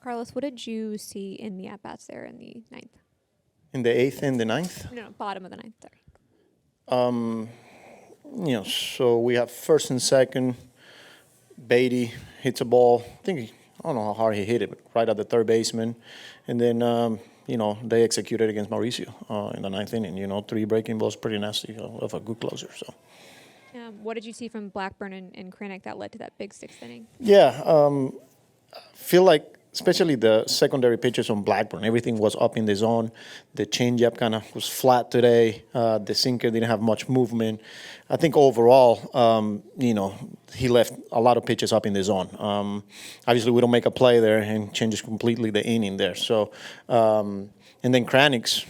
Carlos, what did you see in the at-bats there in the ninth? In the eighth and the ninth? No, bottom of the ninth, sorry. So we have first and second. Beatty hits a ball. I don't know how hard he hit it, but right at the third baseman. And then, they executed against Mauricio in the ninth inning. 3 breaking balls, pretty nasty of a good closer. So. What did you see from Blackburn and Kranick that led to that big sixth inning? Yeah, I feel like especially the secondary pitches on Blackburn, everything was up in the zone. The changeup kind of was flat today. The sinker didn't have much movement. I think overall, he left a lot of pitches up in the zone. Obviously, we don't make a play there and changes completely the inning there. So, and then Kranick's,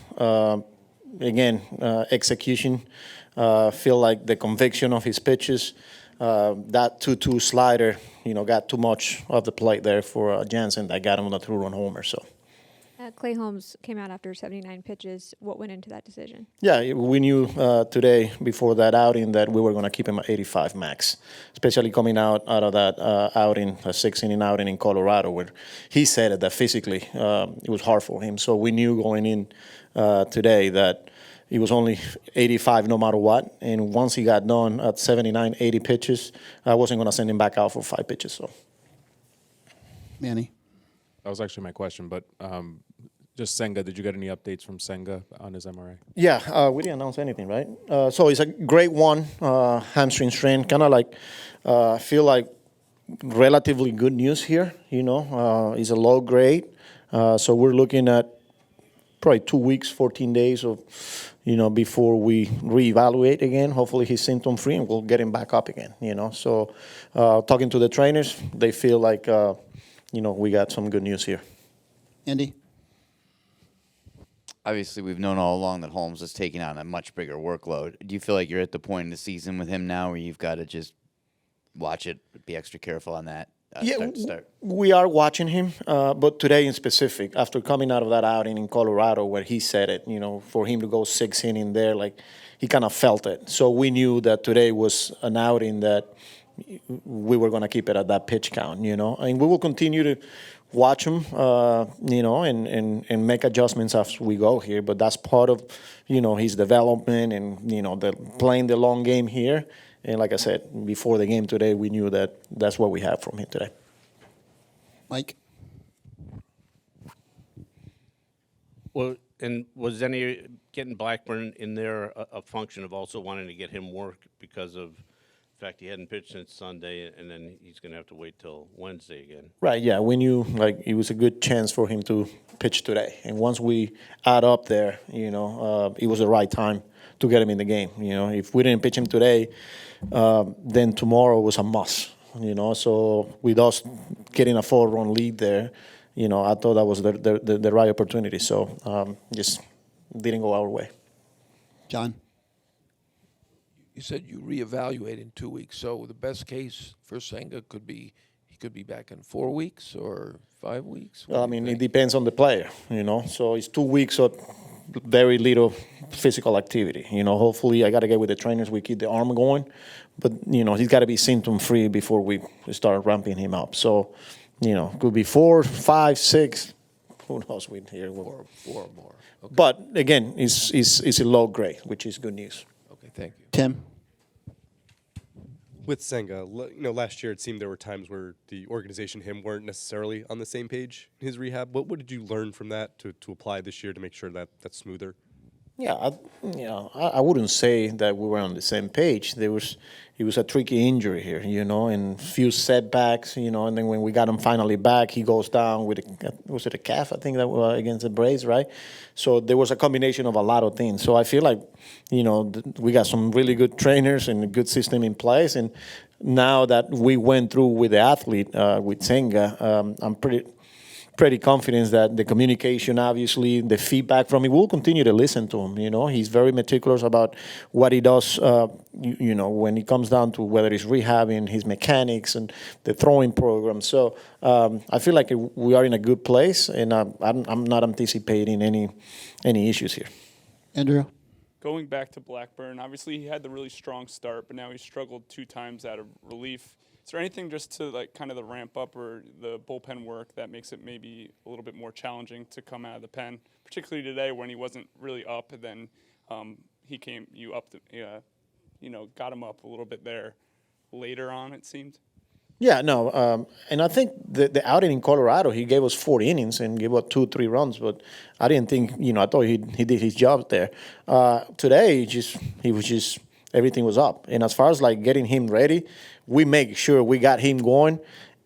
execution. Feel like the conviction of his pitches, that 2-2 slider, got too much of the plate there for Jansen that got him on the 2-run homer. So. Clay Holmes came out after 79 pitches. What went into that decision? Yeah, we knew today before that outing that we were going to keep him at 85 max, especially coming out of that outing, a 6-inning outing in Colorado, where he said it that physically it was hard for him. So we knew going in today that he was only 85 no matter what. And once he got done at 79, 80 pitches, I wasn't going to send him back out for 5 pitches. So, Manny? That was actually my question, but just Senga, did you get any updates from Senga on his MRI? Yeah, we didn't announce anything, right? So it's a grade 1 hamstring strain. Kind of like, feel like relatively good news here, It's a low grade. So we're looking at probably 2 weeks, 14 days of, before we reevaluate again. Hopefully he's symptom free and we'll get him back up again, So talking to the trainers, they feel like, we got some good news here. Andy? Obviously, we've known all along that Holmes is taking on a much bigger workload. Do you feel like you're at the point in the season with him now where you've got to just watch it, be extra careful on that? Start. We are watching him, but today in specific, after coming out of that outing in Colorado where he said it, for him to go 6 innings there, like he kind of felt it. So we knew that today was an outing that we were going to keep it at that pitch count, and we will continue to watch him, and make adjustments as we go here. But that's part of, his development and, the playing the long game here. And like I said, before the game today, we knew that that's what we have from him today. Mike? Well, and was any getting Blackburn in there a function of also wanting to get him work because of the fact he hadn't pitched since Sunday, and then he's going to have to wait till Wednesday again? Right, yeah. We knew it was a good chance for him to pitch today. And once we add up there, it was the right time to get him in the game. If we didn't pitch him today, then tomorrow was a must. So with us getting a 4-run lead there, I thought that was the right opportunity. So just didn't go our way. John? You said you reevaluate in 2 weeks. So the best case for Senga could be he could be back in 4 weeks or 5 weeks? Well, it depends on the player, So it's 2 weeks of very little physical activity. Hopefully I got to get with the trainers. We keep the arm going. But, he's got to be symptom-free before we start ramping him up. So, could be 4, 5, 6. Who knows? We're here. 4 or more. Okay. But, again, it's a low grade, which is good news. Okay, thank you. Tim? With Senga, last year it seemed there were times where the organization, him, weren't necessarily on the same page in his rehab. What did you learn from that to apply this year to make sure that that's smoother? Yeah, I wouldn't say that we were on the same page. It was a tricky injury here, and few setbacks, and then when we got him finally back, he goes down with was it a calf? I think that was against the Braves, right? So there was a combination of a lot of things. So I feel like, we got some really good trainers and a good system in place, and now that we went through with the athlete with Senga, I'm pretty confident that the communication, obviously, the feedback from him, we'll continue to listen to him. He's very meticulous about what he does, when it comes down to whether he's rehabbing, his mechanics, and the throwing program. So I feel like we are in a good place, and I'm not anticipating any issues here. Andrew? Going back to Blackburn, obviously he had the really strong start, but now he struggled 2 times out of relief. Is there anything just to like kind of the ramp up or the bullpen work that makes it maybe a little bit more challenging to come out of the pen, particularly today when he wasn't really up, and then you up, got him up a little bit there later on, it seemed. Yeah, no, and I think the outing in Colorado, he gave us 4 innings and gave up 2-3 runs, but I didn't think, I thought he did his job there. Today, everything was up. And as far as like getting him ready, we make sure we got him going,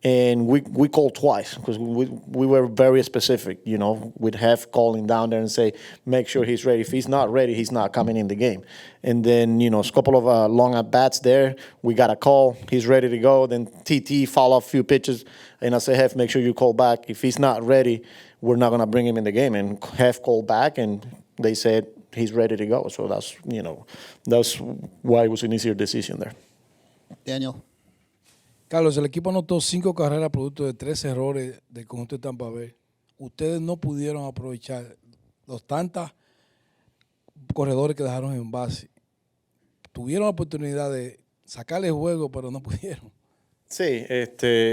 and we called twice because we were very specific, we'd have calling down there and say, make sure he's ready. If he's not ready, he's not coming in the game. And then, a couple of long at-bats there, we got a call, he's ready to go. Then TT foul off a few pitches, and I say, Hef, make sure you call back. If he's not ready, we're not going to bring him in the game. And Hef called back, and they said he's ready to go. So that's why it was an easier decision there. Daniel. Carlos, el equipo anotó 5 carreras producto de 3 errores del conjunto de Tampa Bay. Ustedes no pudieron aprovechar los tantos corredores que dejaron en base. Tuvieron la oportunidad de sacarle el juego, pero no pudieron. Sí,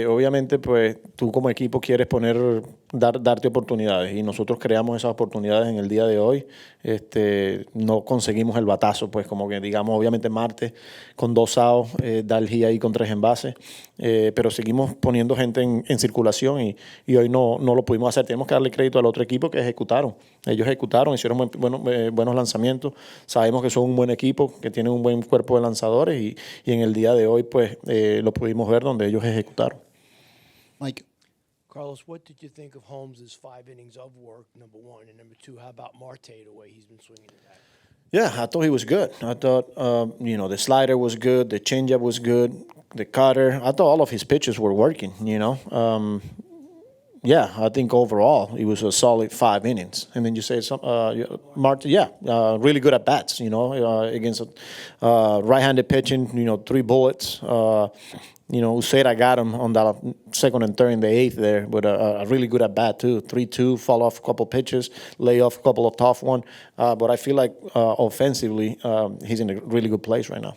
obviamente pues tú como equipo quieres darte oportunidades, y nosotros creamos esas oportunidades en el día de hoy. No conseguimos el batazo, pues como que digamos, obviamente martes con 2 outs, dar el hit ahí con 3 envases, pero seguimos poniendo gente en circulación, y hoy no lo pudimos hacer. Tenemos que darle crédito al otro equipo que ejecutaron. Ellos ejecutaron, hicieron buenos lanzamientos. Sabemos que son un buen equipo, que tienen un buen cuerpo de lanzadores, y en el día de hoy pues lo pudimos ver donde ellos ejecutaron. Mike. Carlos, what did you think of Holmes' 5 innings of work, number one? And number two, how about Marte, the way he's been swinging it at? Yeah, I thought he was good. I thought, the slider was good, the changeup was good, the cutter. I thought all of his pitches were working, Yeah, I think overall it was a solid 5 innings. And then you say Marte, really good at bats, against right-handed pitching, 3 bullets. Uceda got him on the second and third in the 8th there, but a really good at bat too. 3-2, fall off a couple pitches, lay off a couple of tough ones. But I feel like offensively, he's in a really good place right now.